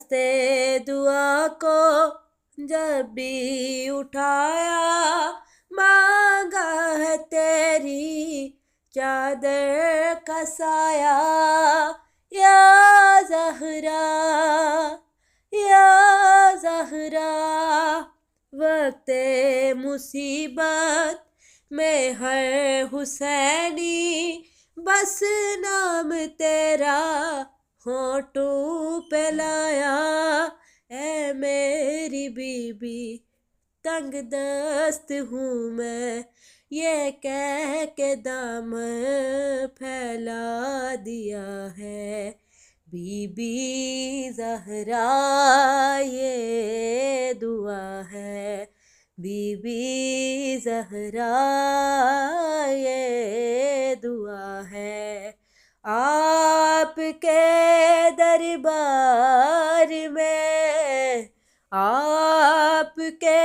दस्ते दुआ को जब भी उठाया, मांगा है तेरी चादर का साया। या ज़हरा, या ज़हरा, वक़्ते मुसीबत में है हुसैनी, बस नाम तेरा होठों पे लाया। ऐ मेरी बीबी तंग दस्त हूँ मैं, ये कह के दामन फैला दिया है। बीबी ज़हरा ये दुआ है, बीबी ज़हरा ये दुआ है। आपके दरबार में, आपके